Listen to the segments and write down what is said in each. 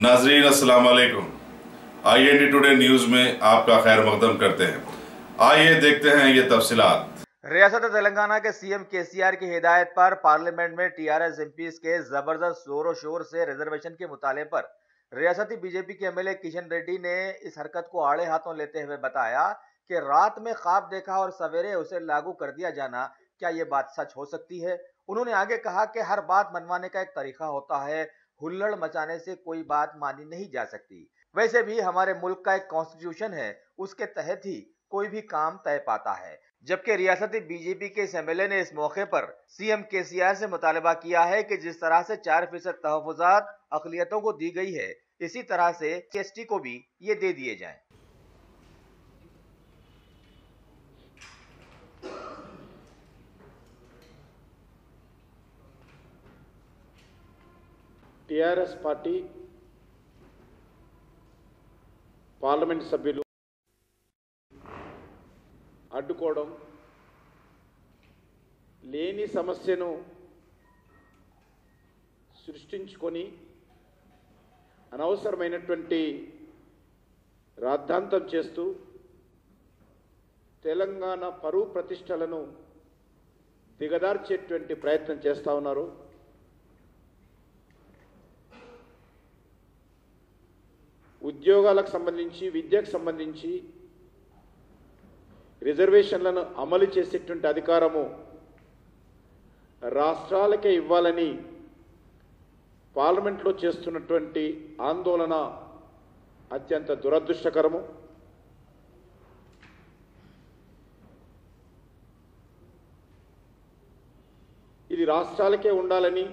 नाजरीन अस्सलाम वालेकुम। IND टुडे न्यूज में आपका खैर मकदम करते हैं। आइए देखते हैं ये तफसीलात। रियासत तेलंगाना के सीएम केसीआर की हिदायत पर पार्लियामेंट में टीआरएस एमपीज के जबरदस्त जोर शोर से रिजर्वेशन के मुताले पर रियासती बीजेपी के एमएलए किशन रेड्डी ने इस हरकत को आड़े हाथों लेते हुए बताया कि रात में ख्वाब देखा और सवेरे उसे लागू कर दिया जाना, क्या ये बात सच हो सकती है। उन्होंने आगे कहा कि हर बात मनवाने का एक तरीका होता है, हुल्लड़ मचाने से कोई बात मानी नहीं जा सकती। वैसे भी हमारे मुल्क का एक कॉन्स्टिट्यूशन है, उसके तहत ही कोई भी काम तय पाता है। जबकि रियासती बीजेपी के इस एमएलए ने इस मौके पर सीएम केसीआर से मुतालबा किया है कि जिस तरह से 4% तहफ़्फ़ुज़ात अक़लियतों को दी गई है, इसी तरह से एसटी को भी ये दे दिए जाएं। టీఆర్ఎస్ పార్టీ పార్లమెంట్ సభ్యులు అడ్డుకోవడం, లేని సమస్యను సృష్టించుకొని అనవసరమైనటువంటి రాద్ధాంతం చేస్తూ తెలంగాణ పరువు ప్రతిష్టలను దిగదార్చేటువంటి ప్రయత్నం చేస్తూ ఉన్నారు. ఉద్యోగాలకు సంబంధించి, విద్యకు సంబంధించి రిజర్వేషన్లను అమలు చేసేటువంటి అధికారము రాష్ట్రాలకే ఇవ్వాలని పార్లమెంట్లో చేస్తున్నటువంటి ఆందోళన అత్యంత దురదృష్టకరము. ఇది రాష్ట్రాలకే ఉండాలని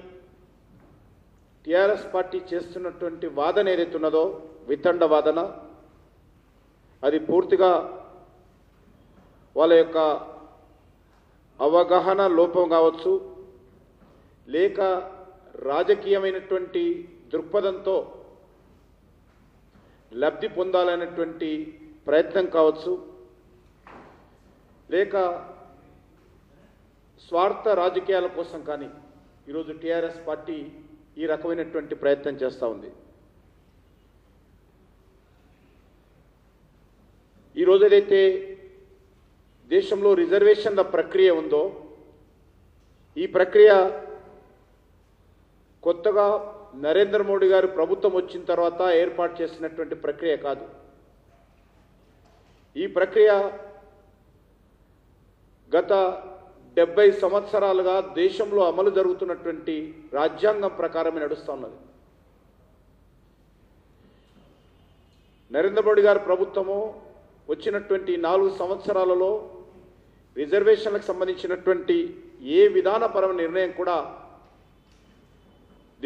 టీఆర్ఎస్ పార్టీ చేస్తున్నటువంటి వాదన ఏదైతే ఉన్నదో, వితండ వాదన, అది పూర్తిగా వాళ్ళ యొక్క అవగాహన లోపం కావచ్చు, లేక రాజకీయమైనటువంటి దృక్పథంతో లబ్ధి పొందాలనేటువంటి ప్రయత్నం కావచ్చు, లేక స్వార్థ రాజకీయాల కోసం కానీ ఈరోజు టీఆర్ఎస్ పార్టీ ఈ రకమైనటువంటి ప్రయత్నం చేస్తూ ఉంది. ఈరోజు ఏదైతే దేశంలో రిజర్వేషన్ల ప్రక్రియ ఉందో, ఈ ప్రక్రియ కొత్తగా నరేంద్ర మోడీ గారు ప్రభుత్వం వచ్చిన తర్వాత ఏర్పాటు చేసినటువంటి ప్రక్రియ కాదు. ఈ ప్రక్రియ గత 70 సంవత్సరాలుగా దేశంలో అమలు జరుగుతున్నటువంటి రాజ్యాంగం ప్రకారమే నడుస్తూ ఉన్నది. నరేంద్ర మోడీ గారి ప్రభుత్వము వచ్చినటువంటి 4 సంవత్సరాలలో రిజర్వేషన్లకు సంబంధించినటువంటి ఏ విధానపరమైన నిర్ణయం కూడా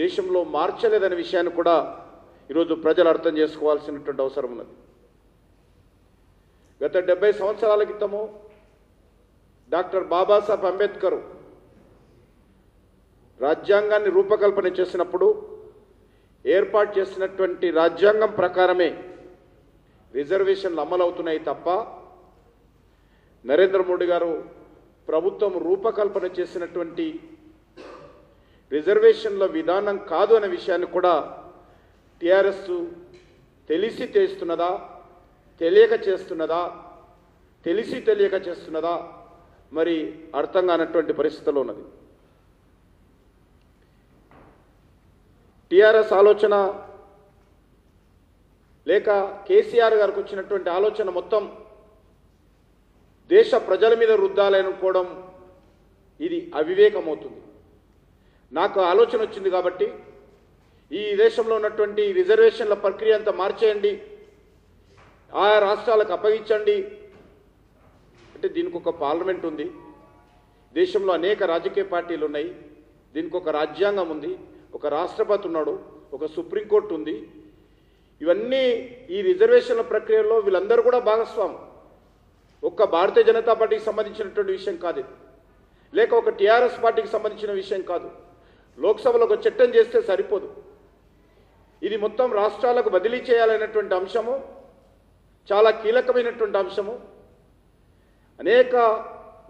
దేశంలో మార్చలేదనే విషయాన్ని కూడా ఈరోజు ప్రజలు అర్థం చేసుకోవాల్సినటువంటి అవసరం ఉన్నది. గత 70 సంవత్సరాల క్రితము డాక్టర్ బాబాసాహెబ్ అంబేద్కర్ రాజ్యాంగాన్ని రూపకల్పన చేసినప్పుడు ఏర్పాటు చేసినటువంటి రాజ్యాంగం ప్రకారమే రిజర్వేషన్లు అమలవుతున్నాయి తప్ప నరేంద్ర మోడీ గారు ప్రభుత్వం రూపకల్పన చేసినటువంటి రిజర్వేషన్ల విధానం కాదు అనే విషయాన్ని కూడా టీఆర్ఎస్ తెలిసి చేస్తున్నదా, తెలియక చేస్తున్నదా, తెలిసి తెలియక చేస్తున్నదా మరి అర్థం కానటువంటి పరిస్థితిలో ఉన్నది. టీఆర్ఎస్ ఆలోచన లేక కేసీఆర్ గారికి వచ్చినటువంటి ఆలోచన మొత్తం దేశ ప్రజల మీద రుద్దాలనుకోవడం, ఇది అవివేకం అవుతుంది. నాకు ఆలోచన వచ్చింది కాబట్టి ఈ దేశంలో ఉన్నటువంటి రిజర్వేషన్ల ప్రక్రియ అంతా మార్చేయండి, ఆయా రాష్ట్రాలకు అప్పగించండి అంటే దీనికి ఒక పార్లమెంట్ ఉంది, దేశంలో అనేక రాజకీయ పార్టీలు ఉన్నాయి, దీనికి ఒక రాజ్యాంగం ఉంది, ఒక రాష్ట్రపతి ఉన్నాడు, ఒక సుప్రీంకోర్టు ఉంది. ఇవన్నీ ఈ రిజర్వేషన్ల ప్రక్రియలో వీళ్ళందరూ కూడా భాగస్వామి. ఒక్క భారతీయ జనతా పార్టీకి సంబంధించినటువంటి విషయం కాదు, లేక ఒక టీఆర్ఎస్ పార్టీకి సంబంధించిన విషయం కాదు. లోక్సభలో ఒక చట్టం చేస్తే సరిపోదు, ఇది మొత్తం రాష్ట్రాలకు బదిలీ చేయాలనేటువంటి అంశము చాలా కీలకమైనటువంటి అంశము, అనేక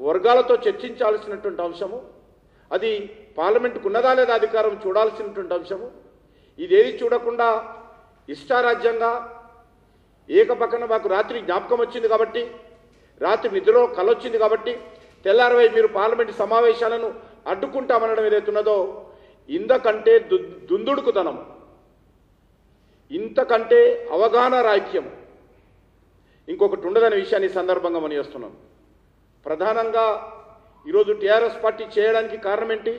వర్గాలతో చర్చించాల్సినటువంటి అంశము, అది పార్లమెంటుకు ఉన్నదా లేదా అధికారం చూడాల్సినటువంటి అంశము. ఇదేది చూడకుండా ఇష్టారాజ్యంగా ఏకపక్కన మాకు రాత్రి జ్ఞాపకం వచ్చింది కాబట్టి, రాత్రి నిద్రలో కలొచ్చింది కాబట్టి తెల్లారవై మీరు పార్లమెంటు సమావేశాలను అడ్డుకుంటామనడం ఏదైతున్నదో ఇంతకంటే దుందుడుకుతనం, ఇంతకంటే అవగాహన రాహిత్యం ఇంకొకటి ఉండదనే విషయాన్ని సందర్భంగా మనం చేస్తున్నాం. ప్రధానంగా ఈరోజు టీఆర్ఎస్ పార్టీ చేయడానికి కారణం ఏంటి?